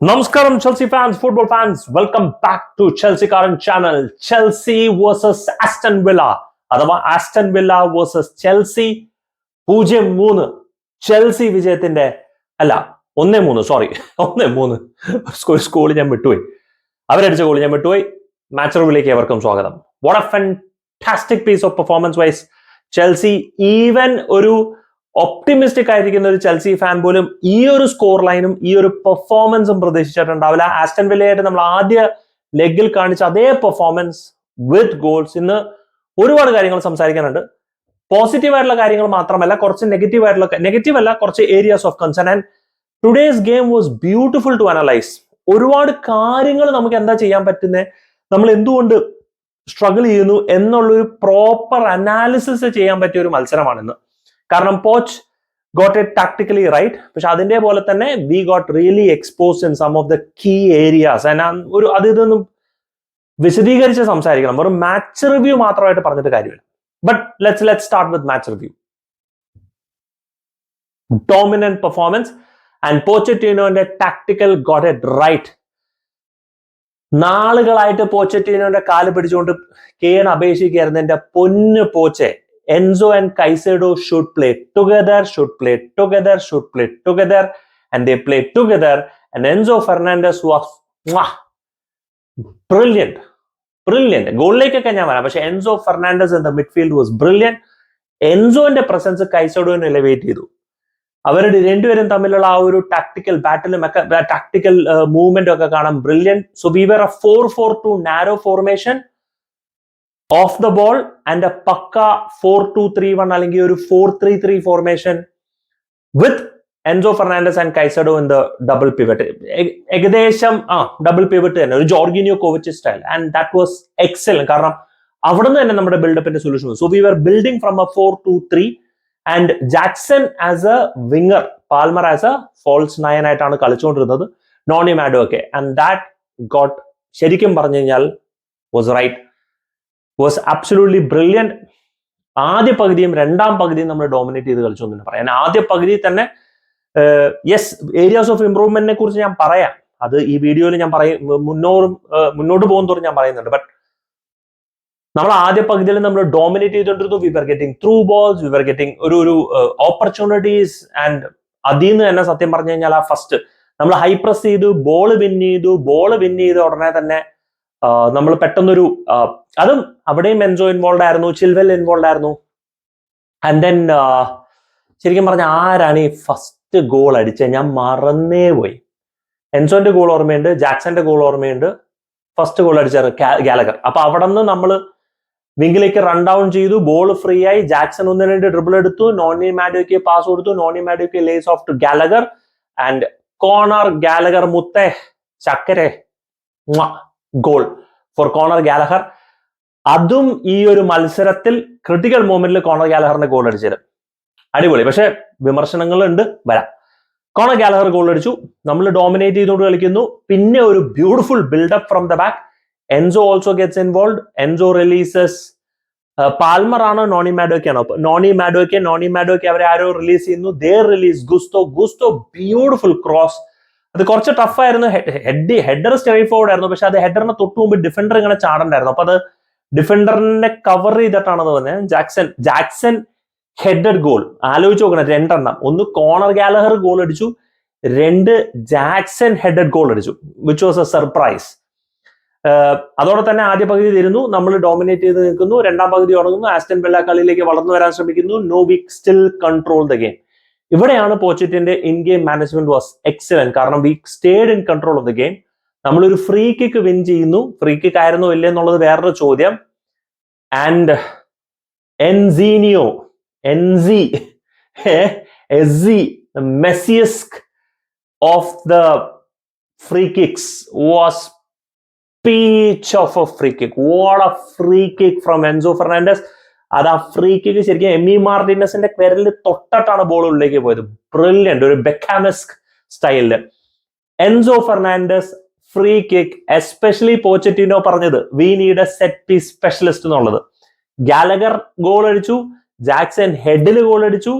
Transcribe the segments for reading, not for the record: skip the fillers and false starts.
Namaskaram, Chelsea fans, football fans. Welcome back to Chelsea Current Channel. Chelsea versus Aston Villa. അഥവാ Aston villa versus Chelsea 0-3 Chelsea വിജയത്തിന്റെ അല്ല 1-3 sorry 1-3 സ്കോൾ ഞാൻ വിട്ടുപോയി. അവരടിച്ച goal ഞാൻ വിട്ടുപോയി. Match റിവ്യൂവിലേക്ക് ഏവർക്കും സ്വാഗതം. What a fantastic piece of performance wise Chelsea. Even ഒരു ഒപ്റ്റിമിസ്റ്റിക് ആയിരിക്കുന്ന ഒരു ചെൽസി ഫാൻ പോലും ഈ ഒരു സ്കോർ ലൈനും ഈ ഒരു പെർഫോമൻസും പ്രതീക്ഷിച്ചിട്ടുണ്ടാവില്ല. ആസ്റ്റൺ വില്ലയായിട്ട് നമ്മൾ ആദ്യ ലെഗിൽ കാണിച്ച അതേ പെർഫോമൻസ് വിത്ത് ഗോൾസ്. ഇന്ന് ഒരുപാട് കാര്യങ്ങൾ സംസാരിക്കാനുണ്ട്. പോസിറ്റീവ് ആയിട്ടുള്ള കാര്യങ്ങൾ മാത്രമല്ല, കുറച്ച് നെഗറ്റീവ് അല്ല, കുറച്ച് areas of concern. And today's game was beautiful to analyse. ഒരുപാട് കാര്യങ്ങൾ നമുക്ക് എന്താ ചെയ്യാൻ പറ്റുന്നത്, നമ്മൾ എന്തുകൊണ്ട് സ്ട്രഗിൾ ചെയ്യുന്നു എന്നുള്ളൊരു പ്രോപ്പർ അനാലിസിസ് ചെയ്യാൻ പറ്റിയ ഒരു മത്സരമാണിന്ന്. കാരണം Poch got it tactically right, പക്ഷെ അതിന്റെ പോലെ തന്നെ we got really exposed in some of the key areas. ഒരു ഇതൊന്നും വിശദീകരിച്ച് സംസാരിക്കണം, വെറും മാച്ച് റിവ്യൂ മാത്രമായിട്ട് പറഞ്ഞിട്ട് കാര്യമില്ല. But let's start with match review. Dominant performance and പോച്ചറ്റിനോന്റെ ടാക്ടിക്കൽ ഗോട്ട് ഇറ്റ് റൈറ്റ്. നാളുകളായിട്ട് പോച്ചറ്റിനോന്റെ കാല് പിടിച്ചുകൊണ്ട് കെയ്ൻ അപേക്ഷിക്കായിരുന്നു. എന്റെ പൊന്നു പോച്ചെ, Enzo and Caicedo should play together, and they played together. And Enzo Fernandez was brilliant. ഗോളിലേക്കൊക്കെ ഞാൻ വരാം, പക്ഷെ Enzo Fernandez in the midfield was brilliant. എൻസോന്റെ പ്രസൻസ് കൈസഡോനെ എലിവേറ്റ് ചെയ്തു. അവരുടെ രണ്ടുപേരും തമ്മിലുള്ള ആ ഒരു ടാക്ടിക്കൽ ബാറ്റിലും ഒക്കെ, ടാക്ടിക്കൽ മൂവ്മെന്റും ഒക്കെ കാണാൻ brilliant. So we were a 4-4-2 narrow formation off the ball and a പക്ക 4-2-3-1 അല്ലെങ്കിൽ ഒരു 4-3-3 formation with Enzo Fernandez and Caicedo in the double pivot. ഏകദേശം ഡബിൾ പിവറ്റ് തന്നെ, ഒരു Jorginho Kovacic style. And that was excellent. കാരണം അവിടെ നിന്ന് തന്നെ നമ്മുടെ ബിൽഡപ്പിന്റെ solution. So we were building from a 4-2-3 and Jackson as a winger, Palmer as a false 9 ആയിട്ടാണ് കളിച്ചുകൊണ്ടിരുന്നത്, noni Madueke. And that got, ശരിക്കും പറഞ്ഞു കഴിഞ്ഞാൽ was right, was absolutely brilliant. ആദ്യ പകുതിയും രണ്ടാം പകുതിയും നമ്മൾ ഡോമിനേറ്റ് ചെയ്ത് കളിച്ചു എന്ന് പറയാം. ആദ്യ പകുതി തന്നെ യെസ്, ഏരിയാസ് ഓഫ് ഇംപ്രൂവ്മെന്റിനെ കുറിച്ച് ഞാൻ പറയാം. അത് ഈ വീഡിയോയിൽ ഞാൻ മുന്നോട്ട് പോകുന്നതോറും ഞാൻ പറയുന്നുണ്ട്. ബട്ട് നമ്മൾ ആദ്യ പകുതിയിൽ നമ്മൾ ഡോമിനേറ്റ് ചെയ്തുകൊണ്ടിരുന്നു. We were getting through balls, we were getting ഒരു ഓപ്പർച്യൂണിറ്റീസ്. ആൻഡ് അതിൽ നിന്ന് തന്നെ സത്യം പറഞ്ഞു കഴിഞ്ഞാൽ ആ ഫസ്റ്റ് നമ്മൾ ഹൈ പ്രസ് ചെയ്തു, ബോൾ വിൻ ചെയ്ത ഉടനെ തന്നെ നമ്മൾ പെട്ടെന്നൊരു അതും അവിടെയും എൻസോ ഇൻവോൾവ് ആയിരുന്നു, ചിൽവെൽ ഇൻവോൾവ് ആയിരുന്നു. ആൻഡ് ദെൻ ശരിക്കും പറഞ്ഞ ആരാണ് ഈ ഫസ്റ്റ് ഗോൾ അടിച്ചത്, ഞാൻ മറന്നേ പോയി. എൻസോന്റെ ഗോൾ ഓർമ്മയുണ്ട്, ജാക്സന്റെ ഗോൾ ഓർമ്മയുണ്ട്, ഫസ്റ്റ് ഗോൾ അടിച്ചത് ഗാലഗർ. അപ്പൊ അവിടെ നിന്ന് നമ്മൾ വിങ്ങിലേക്ക് റൺ ഡൗൺ ചെയ്തു, ബോൾ ഫ്രീ ആയി, ജാക്സൺ 1-2 ഡ്രിബിൾ എടുത്തു, നോണി മാഡോയ്ക്ക് പാസ് കൊടുത്തു, നോണി മാഡോയ്ക്ക് lays off to Gallagher and corner. Gallagher മുത്തേ ചക്കരെ ഗോൾ ഫോർ കോർണർ ഗാലഹർ. അതും ഈ ഒരു മത്സരത്തിൽ ക്രിട്ടിക്കൽ മൊമെന്റിൽ കോർണർ ഗാലഹറിന്റെ ഗോൾ അടിച്ചത് അടിപൊളി. പക്ഷെ വിമർശനങ്ങളുണ്ട്, വരാം. കോർണർ ഗാലഹർ ഗോൾ അടിച്ചു, നമ്മൾ ഡോമിനേറ്റ് ചെയ്തുകൊണ്ട് കളിക്കുന്നു. പിന്നെ ഒരു beautiful buildup from the back. Enzo also gets involve. Enzo releases Palmer ആണോ നോണി മാഡോയ്ക്ക് ആണോ, നോണി മാഡോയ്ക്ക് അവരെ ആരോ റിലീസ് ചെയ്യുന്നു. ദേ റിലീസ് ഗുസ്തോ ബ്യൂട്ടിഫുൾ ക്രോസ്. അത് കുറച്ച് ടഫായിരുന്നു. ഹെഡർ സ്ട്രൈറ്റ് ഫോർവേഡ് ആയിരുന്നു, പക്ഷെ അത് ഹെഡറിന് തൊട്ട് മുമ്പ് ഡിഫൻഡർ ഇങ്ങനെ ചാടണ്ടായിരുന്നു. അപ്പൊ അത് ഡിഫൻഡറിനെ കവർ ചെയ്തിട്ടാണെന്ന് പറഞ്ഞത്. ജാക്സൺ ഹെഡഡ് ഗോൾ ആലോചിച്ച് നോക്കണം, 2 എണ്ണം. ഒന്ന് കോർണർ ഗാലഹർ ഗോൾ അടിച്ചു, 2 ജാക്സൺ ഹെഡഡ് ഗോൾ അടിച്ചു, വിച്ച് വാസ് എ സർപ്രൈസ്. അതോടെ തന്നെ ആദ്യ പകുതി തരുന്നു, നമ്മൾ ഡോമിനേറ്റ് ചെയ്ത് നിൽക്കുന്നു. രണ്ടാം പകുതി തുടങ്ങുന്നു, ആസ്റ്റൺ വില്ല കളിയിലേക്ക് വളർന്നു വരാൻ ശ്രമിക്കുന്നു. No, we still control the game. ഇവിടെയാണ് പോച്ചറ്റിന്റെ in game management was excellent. കാരണം we stayed in control of the game. നമ്മളൊരു ഫ്രീ കിക്ക് വിൻ ചെയ്യുന്നു. ഫ്രീ കിക്ക് ആയിരുന്നോ ഇല്ലേ എന്നുള്ളത് വേറൊരു ചോദ്യം. ആൻഡ് മെസ്സിയസ്ക് off the free kicks was peach of a free kick. What a free kick from Enzo Fernandez. അത് ആ ഫ്രീ കിക്ക് ശരിക്കും എമി മാർട്ടിനസിന്റെ വിരലിൽ തൊട്ടിട്ടാണ് ബോൾ ഉള്ളിലേക്ക് പോയത്. ബ്രില്യന്റ്, ഒരു ബെക്കാമസ്ക് സ്റ്റൈലില്. Enzo Fernandez free kick, especially Pochettino പറഞ്ഞത് we need a set piece specialist എന്നുള്ളത്. ഗാലഗർ ഗോൾ അടിച്ചു, ജാക്സൺ ഹെഡിൽ ഗോൾ അടിച്ചു,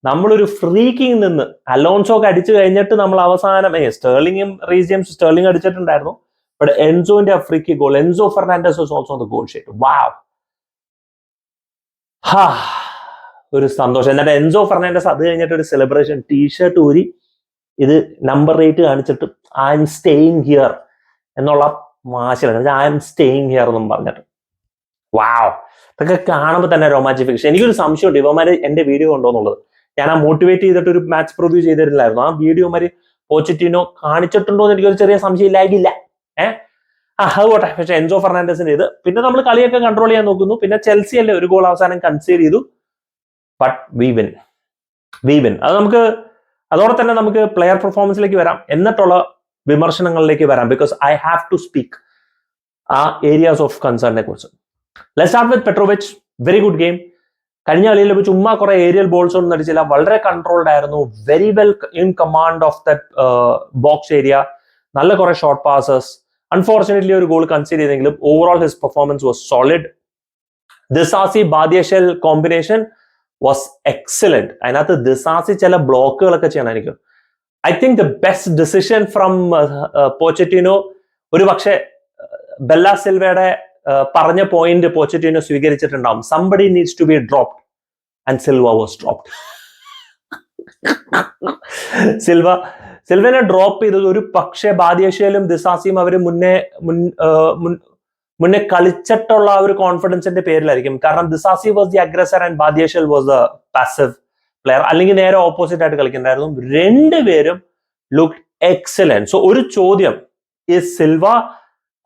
നമ്മളൊരു ഫ്രീക്കിങ് നിന്ന് അലോൺസോ ഒക്കെ അടിച്ചു കഴിഞ്ഞിട്ട് നമ്മൾ അവസാനം സ്റ്റേർലിംഗ് അടിച്ചിട്ടുണ്ടായിരുന്നു. ബട്ട് എൻസോന്റെ free kick goal, Enzo Fernandez was also the goal sheet. Wow, ഒരു സന്തോഷം. എന്നിട്ട് എൻസോ ഫെർണാണ്ടസ് അത് കഴിഞ്ഞിട്ട് ഒരു സെലിബ്രേഷൻ, ടീഷർട്ട് ഊരി ഇത് നമ്പർ 8 കാണിച്ചിട്ട് ഐ എം സ്റ്റേയിങ് ഹിയർ എന്നുള്ള മാശിലാണ്, ഐ എം സ്റ്റേയിങ് ഹിയർ എന്നും പറഞ്ഞിട്ട്. വാവ്, ഇതൊക്കെ കാണുമ്പോൾ തന്നെ റൊമാൻറ്റിക് ഫിക്ഷൻ. എനിക്കൊരു സംശയമുണ്ട് ഇവന്മാര് എന്റെ വീഡിയോ ഉണ്ടോ എന്നുള്ളത്. ഞാൻ ആ മോട്ടിവേറ്റ് ചെയ്തിട്ട് ഒരു മാച്ച് പ്രിവ്യൂ ചെയ്തിരുന്നില്ലായിരുന്നു. ആ വീഡിയോ മാര് പോച്ചറ്റിനോ കാണിച്ചിട്ടുണ്ടോ എന്ന് എനിക്കൊരു ചെറിയ സംശയം ഇല്ലായില്ല. അതുപോട്ടെ. പക്ഷെ എൻസോ ഫെർണാണ്ടസിന്റെ ഇത് പിന്നെ നമ്മൾ കളിയൊക്കെ കൺട്രോൾ ചെയ്യാൻ നോക്കുന്നു. പിന്നെ ചെൽസി അല്ലേ ഒരു ഗോൾ അവസാനം കൺസീഡ് ചെയ്തു. But we win. അത് നമുക്ക് അതോടെ തന്നെ നമുക്ക് പ്ലെയർ പെർഫോമൻസിലേക്ക് വരാം, എന്നിട്ടുള്ള വിമർശനങ്ങളിലേക്ക് വരാം. Because I have to speak ആ ഏരിയാസ് ഓഫ് കൺസേണിനെ കുറിച്ച്. Let's start with Petrovic. Very good game. കഴിഞ്ഞ കളിയിൽ ചുമ്മാ കുറെ ഏരിയൽ ബോൾസ് ഒന്നും അടിച്ചില്ല, വളരെ കൺട്രോൾഡ് ആയിരുന്നു. Very well in command of the box area. നല്ല കുറെ ഷോർട്ട് പാസസ്. അൺഫോർച്ചുനേറ്റ്ലി ഒരു ഗോൾ കൺസീഡ് ചെയ്തെങ്കിലും overall his performance was solid. Disasi Badiashile combination was excellent. അതിനകത്ത് ദിസാസി ചില ബ്ലോക്കുകളൊക്കെ ചെയ്യണം. എനിക്ക് I think the best decision from Pochettino, ഒരു പക്ഷേ ബെല്ല സിൽവയുടെ പറഞ്ഞ പോയിന്റ് പോച്ചറ്റിനോ സ്വീകരിച്ചിട്ടുണ്ടാവും. Somebody needs to be dropped and Silva was dropped. സിൽവനെ ഡ്രോപ്പ് ചെയ്തത് ഒരു പക്ഷേ ബാദിയഷയിലും ദിസാസിയും അവര് മുന്നേ കളിച്ചിട്ടുള്ള ആ ഒരു കോൺഫിഡൻസിന്റെ പേരിലായിരിക്കും. കാരണം Disasi was the aggressor and Badiashile was the passive player. അല്ലെങ്കിൽ നേരെ ഓപ്പോസിറ്റ് ആയിട്ട് കളിക്കുന്നുണ്ടായിരുന്നു. രണ്ടുപേരും ലുക്ക് എക്സലന്റ്. സോ ഒരു ചോദ്യം, is Silva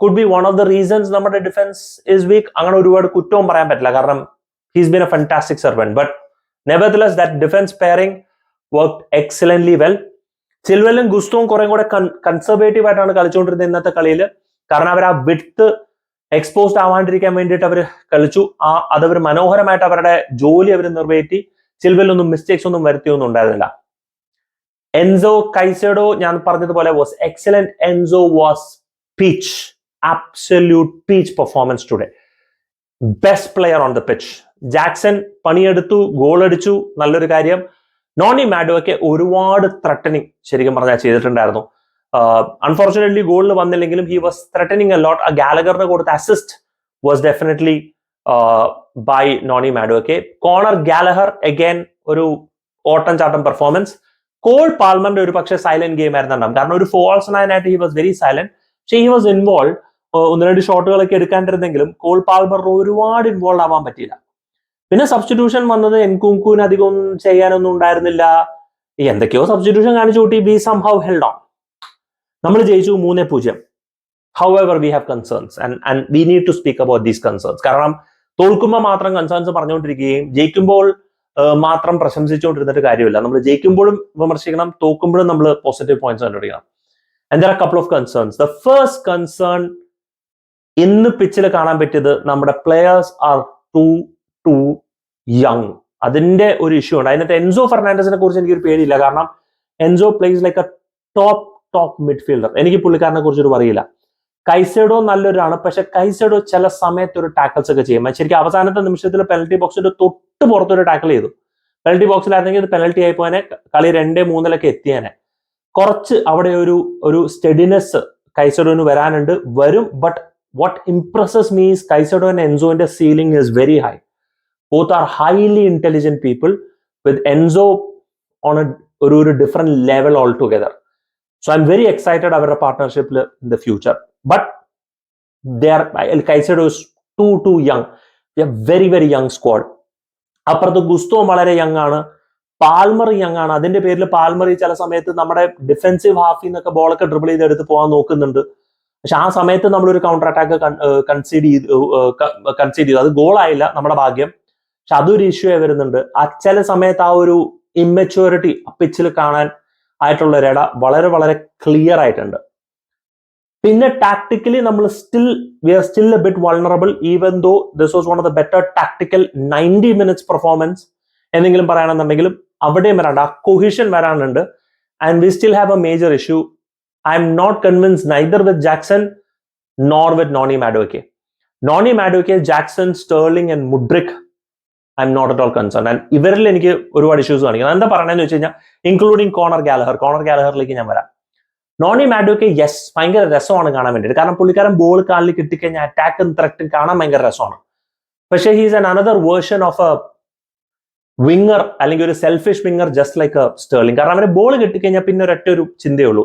could be one of the reasons നമ്മുടെ ഡിഫൻസ് ഇസ് വീക്ക്? അങ്ങനെ ഒരുപാട് കുറ്റവും പറയാൻ പറ്റില്ല, കാരണം he's been a fantastic servant. But nevertheless that defence pairing worked excellently well. സിൽവലും ഗുസ്തോവും കുറെ കൂടെ കൺസർവേറ്റീവ് ആയിട്ടാണ് കളിച്ചുകൊണ്ടിരുന്നത് ഇന്നത്തെ കളിയിൽ. കാരണം അവർ ആ വിഡ്ത്ത് എക്സ്പോസ്ഡ് ആവാണ്ടിരിക്കാൻ വേണ്ടിയിട്ട് അവർ കളിച്ചു. അതവർ മനോഹരമായിട്ട് അവരുടെ ജോലി അവർ നിറവേറ്റി. സിൽവയിലൊന്നും മിസ്റ്റേക്സ് ഒന്നും വരുത്തിയൊന്നും ഉണ്ടായിരുന്നില്ല. എൻസോ കൈസഡോ ഞാൻ പറഞ്ഞതുപോലെ was excellent. Enzo was peach, absolute peach performance today. Best player on the pitch. Jackson പണിയെടുത്തു, ഗോൾ അടിച്ചു, നല്ലൊരു കാര്യം. നോണി മാഡുവൊക്കെ ഒരുപാട് ത്രട്ടനിങ് ശരിക്കും പറഞ്ഞാൽ ചെയ്തിട്ടുണ്ടായിരുന്നു. അൺഫോർച്ചുനേറ്റ്ലി ഗോളിൽ വന്നില്ലെങ്കിലും he was threatening a lot. ഗാലഗറിന് കൊടുത്ത assist was definitely by Noni മാഡുവൊക്കെ. കോണർ ഗാലഹർ അഗൈൻ ഒരു ഓട്ടം ചാട്ടം പെർഫോമൻസ്. കോൾ പാൽമറിന്റെ ഒരു പക്ഷേ സൈലന്റ് ഗെയിം ആയിരുന്നുണ്ടാവും, കാരണം ഒരു ഫോൾസ് നയൻ ആയിട്ട് ഹി വാസ് വെരി സൈലന്റ്. പക്ഷേ ഹി വാസ് ഇൻവോൾവ്. ഒന്ന് രണ്ട് ഷോട്ടുകളൊക്കെ എടുക്കാണ്ടിരുന്നെങ്കിലും കോൾ പാൽമറിന് ഒരുപാട് ഇൻവോൾവ് ആവാൻ പറ്റിയില്ല. പിന്നെ സബ്സ്റ്റിറ്റ്യൂഷൻ വന്നത് എൻകുങ്കുവിന് അധികം ചെയ്യാനൊന്നും ഉണ്ടായിരുന്നില്ല. എന്തൊക്കെയോ സബ്സ്റ്റിറ്റ്യൂഷൻ കാണിച്ചു കൂട്ടി. We somehow held on. നമ്മൾ ജയിച്ചു 3-0. However we have concerns and we need to speak about these concerns. കാരണം തോൽക്കുമ്പോൾ മാത്രം കൺസേൺസ് പറഞ്ഞുകൊണ്ടിരിക്കുകയും ജയിക്കുമ്പോൾ മാത്രം പ്രശംസിച്ചുകൊണ്ടിരുന്നിട്ട് കാര്യമില്ല. നമ്മൾ ജയിക്കുമ്പോഴും വിമർശിക്കണം, തോക്കുമ്പോഴും നമ്മൾ പോസിറ്റീവ് പോയിന്റ്സ് കണ്ടുപിടിക്കണം. And there are a couple of concerns. The first concern ഇന്ന് പിച്ചിൽ കാണാൻ പറ്റിയത് നമ്മുടെ പ്ലെയേഴ്സ് ആർ ടു യങ്. അതിന്റെ ഒരു ഇഷ്യൂ ഉണ്ട്. അതിനകത്ത് എൻസോ ഫെർണാണ്ടസിനെ കുറിച്ച് എനിക്കൊരു പേടിയില്ല, കാരണം Enzo place like A top midfielder. എനിക്ക് പുള്ളിക്കാരനെ കുറിച്ചൊരു പറയില്ല. കൈസഡോ നല്ലൊരാണ്, പക്ഷെ കൈസഡോ ചില സമയത്ത് ഒരു ടാക്കിൾസ് ഒക്കെ ചെയ്യും. ശരിക്കും അവസാനത്തെ നിമിഷത്തിൽ പെനൽറ്റി ബോക്സിന്റെ തൊട്ട് പുറത്തൊരു ടാക്കിൾ ചെയ്തു. പെനൽറ്റി ബോക്സിലായിരുന്നെങ്കിൽ ഇത് പെനൽറ്റി ആയി പോയനെ, കളി 2-3 എത്തിയേനെ. കുറച്ച് അവിടെ ഒരു സ്റ്റെഡിനെസ് കൈസഡോന് വരും. But what impresses me is Caicedo and എൻസോന്റെ ceiling is very high. Both are highly intelligent people with Enzo on ഒരു different level all together. So I'm very excited അവരുടെ പാർട്ട്ണർഷിപ്പിൽ in the future. But Caicedo is too young. Very very young squad. അപ്പുറത്ത് ഗുസ്തോവും വളരെ young ആണ്, Palmer young ആണ്. അതിന്റെ പേരിൽ പാൽമർ ചില സമയത്ത് നമ്മുടെ ഡിഫെൻസീവ് ഹാഫിൽ നിന്നൊക്കെ ബോളൊക്കെ ഡ്രിബിൾ ചെയ്ത് എടുത്ത് പോകാൻ നോക്കുന്നുണ്ട്. പക്ഷെ ആ സമയത്ത് നമ്മളൊരു കൗണ്ടർ അറ്റാക്ക് കൺസീഡ് ചെയ്തു. അത് ഗോളായില്ല, നമ്മുടെ ഭാഗ്യം. പക്ഷെ അതൊരു ഇഷ്യൂ ആയി വരുന്നുണ്ട്. ചില സമയത്ത് ആ ഒരു ഇമ്മച്യൂരിറ്റി പിച്ചിൽ കാണാൻ ആയിട്ടുള്ള ഒരു ഇട വളരെ വളരെ ക്ലിയർ ആയിട്ടുണ്ട്. പിന്നെ ടാക്ടിക്കലി നമ്മൾ we are still a bit vulnerable, even though this was one of the better tactical 90 minutes performance എന്തെങ്കിലും പറയുകയാണെന്നുണ്ടെങ്കിലും അവിടെയും വരാണ്ട്, ആ കൊഹിഷൻ വരാനുണ്ട്. And we still have a major issue. I'm not convinced neither with Jackson nor with Noni Madueke. Noni Madueke, Jackson, Sterling and Mudryk I'm not at all concern. And ഇവരിൽ എനിക്ക് ഒരുപാട് issues കാണിക്കുന്നത്. എന്താ പറയണെന്ന് വെച്ച് കഴിഞ്ഞാൽ including corner ഗാലഹറിലേക്ക് ഞാൻ വരാം. Noni മാഡ്യൂക്കെ yes ഭയങ്കര രസമാണ് കാണാൻ വേണ്ടിയിട്ട്. കാരണം പുള്ളിക്കാരൻ ബോൾ കാലിൽ കിട്ടിക്കഴിഞ്ഞാൽ അറ്റാക്കും ത്രെറ്റും കാണാൻ ഭയങ്കര രസമാണ്. പക്ഷേ he's an another version of a winger, അല്ലെങ്കിൽ ഒരു selfish winger just like Sterling. കാരണം അവന് ബോൾ കിട്ടിക്കഴിഞ്ഞാൽ പിന്നെ ഒരൊറ്റ ഒരു ചിന്തയുള്ളൂ,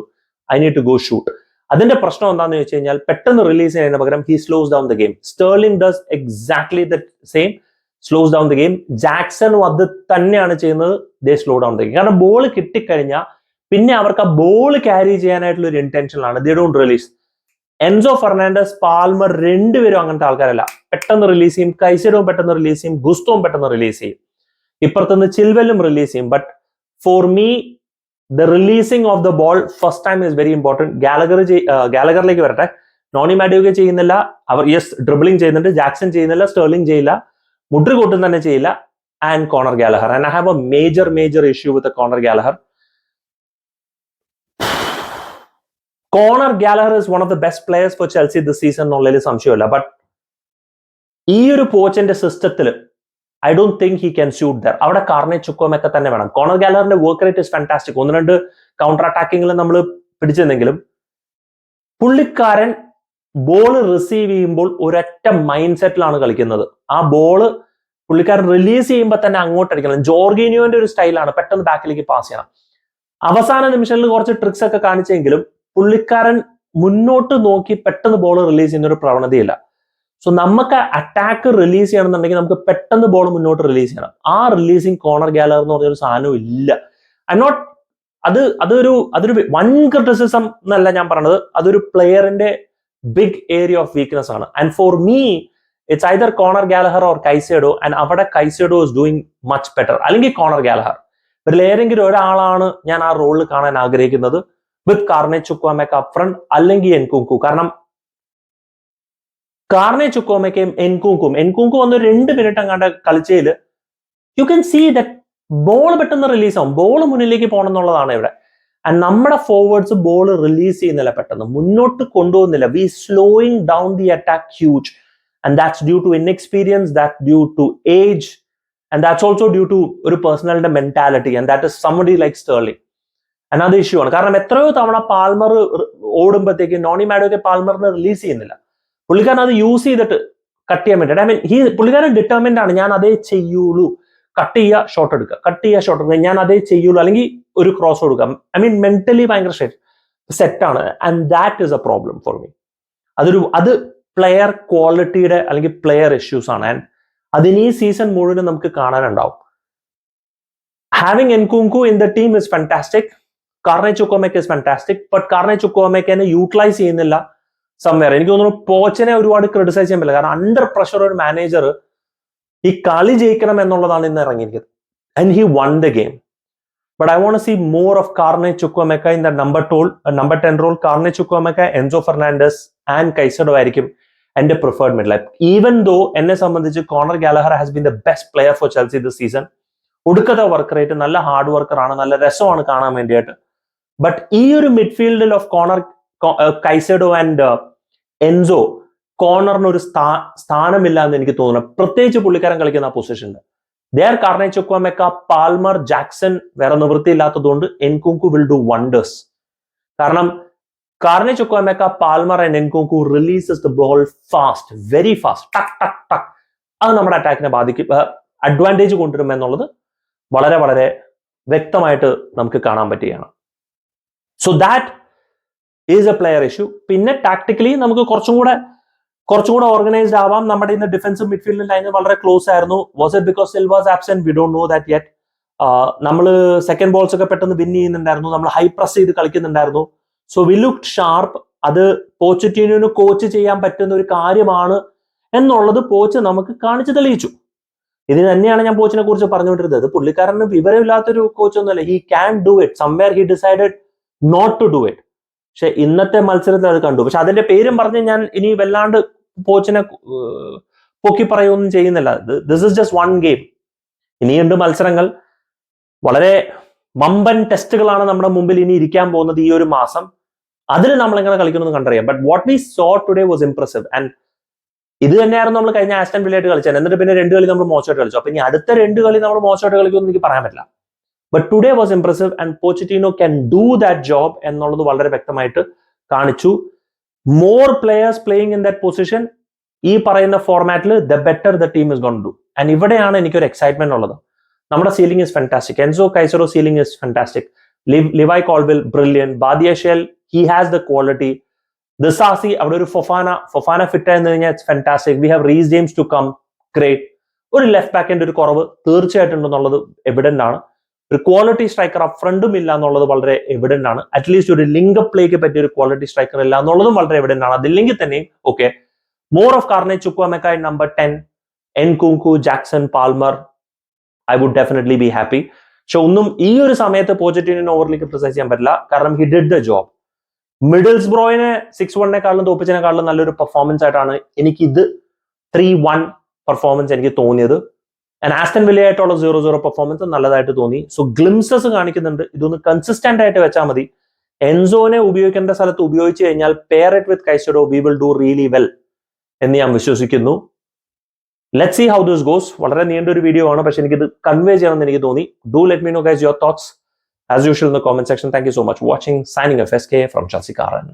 I need to go shoot. അതിന്റെ പ്രശ്നം എന്താണെന്ന് വെച്ച് കഴിഞ്ഞാൽ പെട്ടെന്ന് റിലീസ് ചെയ്യുന്നതിന് പകരം he slows down the game. Sterling does exactly the same, slows down the game. ജാക്സണും അത് തന്നെയാണ് ചെയ്യുന്നത്, they slow down the game. കാരണം ബോൾ കിട്ടിക്കഴിഞ്ഞാൽ പിന്നെ അവർക്ക് ആ ബോൾ ക്യാരി ചെയ്യാനായിട്ടുള്ള ഒരു ഇന്റൻഷനാണ്, they don't release. Enzo Fernandez, Palmer രണ്ടുപേരും അങ്ങനത്തെ ആൾക്കാരല്ല. പെട്ടെന്ന് റിലീസ് ചെയ്യും, കൈസഡോയും പെട്ടെന്ന് റിലീസ് ചെയ്യും, ഗുസ്തോയും പെട്ടെന്ന് റിലീസ് ചെയ്യും, ഇപ്പുറത്തുനിന്ന് ചിൽവെല്ലും റിലീസ് ചെയ്യും. ബട്ട് ഫോർ മീ ദ റിലീസിംഗ് of the ball first time is very important. ഗാലഗറിലേക്ക് വരട്ടെ. നോണി മാഡ്യൂക്കെ ചെയ്യുന്നില്ല, അവർ യെസ് ഡ്രിബിളിംഗ് ചെയ്യുന്നുണ്ട്, ജാക്സൺ ചെയ്യുന്നില്ല, സ്റ്റേർലിംഗ് ചെയ്യില്ല, മുഡ്രി കൂട്ടും തന്നെ ചെയ്യില്ല, and Conor Gallagher. And I have a major issue with Conor Gallagher. Conor Gallagher is one of the best players for Chelsea this season എന്നുള്ളതിൽ സംശയമില്ല. ബട്ട് ഈ ഒരു കോച്ചിന്റെ സിസ്റ്റത്തിൽ I don't think he can suit there. അവിടെ Carney ചുക്കോമൊക്കെ തന്നെ വേണം. കോണർ ഗാലഹറിന്റെ work rate is fantastic. 1-2 counter അറ്റാക്കിങ്ങിൽ നമ്മൾ പിടിച്ചെന്നെങ്കിലും പുള്ളിക്കാരൻ ബോൾ റിസീവ് ചെയ്യുമ്പോൾ ഒരൊറ്റ മൈൻഡ് സെറ്റിലാണ് കളിക്കുന്നത്. ആ ബോള് പുള്ളിക്കാരൻ റിലീസ് ചെയ്യുമ്പോൾ തന്നെ അങ്ങോട്ട് അടിക്കണം. ജോർഗീനിയോന്റെ ഒരു സ്റ്റൈലാണ്, പെട്ടെന്ന് ബാക്കിലേക്ക് പാസ് ചെയ്യണം. അവസാന നിമിഷങ്ങളിൽ കുറച്ച് ട്രിക്സ് ഒക്കെ കാണിച്ചെങ്കിലും പുള്ളിക്കാരൻ മുന്നോട്ട് നോക്കി പെട്ടെന്ന് ബോൾ റിലീസ് ചെയ്യുന്ന ഒരു പ്രവണതയില്ല. സോ നമുക്ക് അറ്റാക്ക് റിലീസ് ചെയ്യണമെന്നുണ്ടെങ്കിൽ നമുക്ക് പെട്ടെന്ന് ബോൾ മുന്നോട്ട് റിലീസ് ചെയ്യണം. ആ റിലീസിങ് കോണർ ഗാലഹർ എന്ന് പറഞ്ഞൊരു സാധനവും ഇല്ല. ഐ നോട്ട് അതൊരു വൺ ക്രിറ്റിസിസം എന്നല്ല ഞാൻ പറഞ്ഞത്, അതൊരു പ്ലെയറിന്റെ ബിഗ് ഏരിയ ഓഫ് വീക്ക്നെസ് ആണ്. And for me it's either Conor Gallagher or Caicedo. And അവിടെ Caicedo is doing much better, അല്ലെങ്കിൽ കോണർ ഗാലഹർ. ഇവരിൽ ഏതെങ്കിലും ഒരാളാണ് ഞാൻ ആ റോളിൽ കാണാൻ ആഗ്രഹിക്കുന്നത്, with Carney Chukwuemeka up front, അല്ലെങ്കിൽ എൻകുങ്കു. കാരണം കാർണെ ചുക്കോമയ്ക്കും എൻകുങ്കു വന്ന് 2 മിനിറ്റ് അങ്ങാണ്ട് കളിച്ചതിൽ you can see that ball പെട്ടെന്ന് റിലീസ് ആവും, ബോൾ മുന്നിലേക്ക് പോകണം എന്നുള്ളതാണ് ഇവിടെ. ആൻഡ് നമ്മുടെ ഫോർവേഡ്സ് ബോൾ റിലീസ് ചെയ്യുന്നില്ല, പെട്ടെന്ന് മുന്നോട്ട് കൊണ്ടുപോകുന്നില്ല. We slowing down the attack huge, and that's due to inexperience, that due to age, and that's also due to ഒരു പേഴ്സണലിന്റെ mentality, and that is somebody like Sterling. And അത് issue ആണ്. കാരണം എത്രയോ തവണ പാൽമർ ഓടുമ്പോഴത്തേക്ക് നോണി മാഡ്യൂക്കെ പാൽമറിനെ release ചെയ്യുന്നില്ല. പുള്ളിക്കാരൻ അത് യൂസ് ചെയ്തിട്ട് കട്ട് ചെയ്യാൻ വേണ്ടിയിട്ട്, ഐ മീൻ പുള്ളിക്കാരൻ ഡിറ്റർമിൻഡ് ആണ്, ഞാൻ അതേ ചെയ്യുള്ളൂ, കട്ട് ചെയ്യുക ഷോട്ട് എടുക്കുക, ഞാൻ അതേ ചെയ്യുള്ളൂ, അല്ലെങ്കിൽ ഒരു ക്രോസ് കൊടുക്കാം. ഐ മീൻ മെന്റലി ഭയങ്കര സെറ്റാണ്. And that is A problem for me. അത് പ്ലെയർ ക്വാളിറ്റിയുടെ അല്ലെങ്കിൽ പ്ലെയർ ഇഷ്യൂസ് ആണ്. ആൻഡ് അതിന് ഈ സീസൺ മുഴുവൻ നമുക്ക് കാണാനുണ്ടാവും. Having Nkunku in the team is fantastic, Carney Chukwuemeka is fantastic, but Carney ചുക്കോമേക്കനെ യൂട്ടിലൈസ് ചെയ്യുന്നില്ല സംവേർ. എനിക്ക് തോന്നുന്നു പോച്ചിനെ ഒരുപാട് ക്രിട്ടിസൈസ് ചെയ്യാൻ പറ്റില്ല. കാരണം അണ്ടർ പ്രഷർ ഒരു മാനേജർ ഈ കളി ജയിക്കണം എന്നുള്ളതാണ് ഇന്ന് ഇറങ്ങിയിരിക്കുന്നത്. And he won the game. But I want to see more of Carney Chukwuemeka in the number 10 role. Carney Chukwuemeka, Enzo Fernandez and Caicedo ആയിരിക്കും എന്റെ preferred mid line. Even though എന്നെ സംബന്ധിച്ച് Conor Gallagher has been the best player for Chelsea this season. ഒടുക്കത്തെ work rate, നല്ല hard വർക്കറാണ്, നല്ല രസമാണ് കാണാൻ വേണ്ടിയിട്ട്. ബട്ട് ഈ ഒരു മിഡ്ഫീൽഡിൽ ഓഫ് കൈസഡോ ആൻഡ് എൻസോ കോർണറിന് ഒരു സ്ഥാനമില്ല എന്ന് എനിക്ക് തോന്നുന്നു. പ്രത്യേകിച്ച് പുള്ളിക്കാരൻ കളിക്കുന്ന ആ പൊസിഷനിൽ. There Carney Chukwuemeka, Palmer, Jackson വേറെ നിവൃത്തിയില്ലാത്തതുകൊണ്ട് എൻകുങ്കു വിൽ ഡു വണ്ടേഴ്സ്. കാരണം Carney Chukwuemeka, Palmer and Nkunku releases the ball fast, very fast, ടക്ക് ടക്ക് ടക്ക്. അത് നമ്മുടെ അറ്റാക്കിനെ ബാധിക്കും, അഡ്വാൻറ്റേജ് കൊണ്ടുവരും എന്നുള്ളത് വളരെ വളരെ വ്യക്തമായിട്ട് നമുക്ക് കാണാൻ പറ്റുകയാണ്. So that is a player issue. പിന്നെ ടാക്ടിക്കലി നമുക്ക് കുറച്ചും കൂടെ ഓർഗനൈസ്ഡ് ആവാം. നമ്മുടെ ഇന്ന് ഡിഫൻസീവ് മിഡ്ഫീൽഡ് ലൈൻ വളരെ ക്ലോസ് ആയിരുന്നു. Was it because Silva was absent? We don't know that yet. നമ്മൾ സെക്കൻഡ് ബോൾസ് ഒക്കെ പെട്ടെന്ന് വിൻ ചെയ്യുന്നുണ്ടായിരുന്നു, നമ്മൾ ഹൈ പ്രസ് ചെയ്ത് കളിക്കുന്നുണ്ടായിരുന്നു. So we look sharp. അത് പോച്ചറ്റീനോന് കോച്ച് ചെയ്യാൻ പറ്റുന്ന ഒരു കാര്യമാണ് എന്നുള്ളത് പോച്ച് നമുക്ക് കാണിച്ചു തെളിയിച്ചു. ഇത് തന്നെയാണ് ഞാൻ പോച്ചിനെ കുറിച്ച് പറഞ്ഞുകൊണ്ടിരുന്നത്. പുള്ളിക്കാരന് വിവരമില്ലാത്തൊരു കോച്ചൊന്നുമല്ല. He can do it. Somewhere he decided not to do it. പക്ഷെ ഇന്നത്തെ മത്സരത്തിൽ അത് കണ്ടു. പക്ഷെ അതിന്റെ പേരും പറഞ്ഞ് ഞാൻ ഇനി വല്ലാണ്ട് കോച്ചിനെ പൊക്കി പറയുകയൊന്നും ചെയ്യുന്നില്ല. This is just one game. ഇനിയുണ്ട് മത്സരങ്ങൾ. വളരെ വമ്പൻ ടെസ്റ്റുകളാണ് നമ്മുടെ മുമ്പിൽ ഇനി ഇരിക്കാൻ പോകുന്നത് ഈ ഒരു മാസം. അതിൽ നമ്മൾ എങ്ങനെ കളിക്കണമെന്ന് കണ്ടറിയാം. But what we so today was impressive. And ഇത് തന്നെയായിരുന്നു നമ്മൾ കഴിഞ്ഞ ആസ്റ്റൺ വില്ലയായിട്ട് കളിച്ചത്. എന്നിട്ട് പിന്നെ 2 കളി നമ്മൾ മോശമായിട്ട് കളിച്ചു. അപ്പൊ ഇനി അടുത്ത 2 കളി നമ്മൾ മോശമായിട്ട് കളിക്കുമെന്ന് എനിക്ക് പറയാൻ പറ്റില്ല. But today was impressive and Pochettino can do that job എന്നുള്ളത് വളരെ വ്യക്തമായിട്ട് കാണിച്ചു. More players playing in that position, ഈ പറയുന്ന ഫോർമാറ്റിൽ the better the team is gonna do. And ഇവിടെയാണ് എനിക്കൊരു എക്സൈറ്റ്മെന്റ് ഉള്ളത്. നമ്മുടെ ceiling is fantastic. Enzo Caicedo ceiling is fantastic. Levi Colwill brilliant. Badiashile he has the quality. Disasi അവിടെ ഒരു Fofana fit ആയെന്ന് കഴിഞ്ഞാൽ it's fantastic. We have Reece James to come, great. ഒരു left ബാക്കിന്റെ ഒരു കുറവ് തീർച്ചയായിട്ടും ഉണ്ടെന്നുള്ളത് എവിഡന്റ് ആണ്. ഒരു ക്വാളിറ്റി സ്ട്രൈക്കർ അപ്പ് ഫ്രണ്ടും ഇല്ല എന്നുള്ളത് വളരെ എവിഡന്റ് ആണ്. അറ്റ്ലീസ്റ്റ് ഒരു ലിങ്ക് പ്ലേക്ക് പറ്റിയ ഒരു ക്വാളിറ്റി സ്ട്രൈക്കർ ഇല്ല എന്നുള്ളതും വളരെ എവിഡന്റ് ആണ്. അതില്ലെങ്കിൽ തന്നെയും okay, more of Carney Chukwuemeka number 10, Nkunku, Jackson, Palmer, I would definitely be happy. പക്ഷെ ഒന്നും ഈ ഒരു സമയത്ത് പോച്ചറ്റിനോ ഓവറിലേക്ക് പ്രിസൈസ് ചെയ്യാൻ പറ്റില്ല, കാരണം ഹി ഡിഡ് ദ ജോബ്. മിഡിൽസ്ബ്രോയിനെ 6-1 തോപ്പിച്ചതിനെക്കാളും നല്ലൊരു പെർഫോമൻസ് ആയിട്ടാണ് എനിക്ക് ഇത് 3-1 പെർഫോമൻസ് എനിക്ക് തോന്നിയത്. ആൻഡ് ആസ്റ്റൺ വില്ലയായിട്ടുള്ള 0-0 പെർഫോമൻസ് നല്ലതായിട്ട് തോന്നി. സോ ഗ്ലിംസസ് കാണിക്കുന്നുണ്ട്. ഇതൊന്ന് കൺസിസ്റ്റന്റ് ആയിട്ട് വെച്ചാൽ മതി. എൻസോനെ ഉപയോഗിക്കേണ്ട സ്ഥലത്ത് ഉപയോഗിച്ച് കഴിഞ്ഞാൽ pair it with Caicedo, we will do really well എന്ന് ഞാൻ വിശ്വസിക്കുന്നു. Let's see how this goes. വളരെ നീണ്ടൊരു വീഡിയോ ആണ്, പക്ഷെ എനിക്കിത് കൺവേ ചെയ്യണമെന്ന് എനിക്ക് തോന്നി. Do let me know guys your thoughts as usual in the comment section. Thank you so much for watching. Signing off, SK from Chelsea Karan.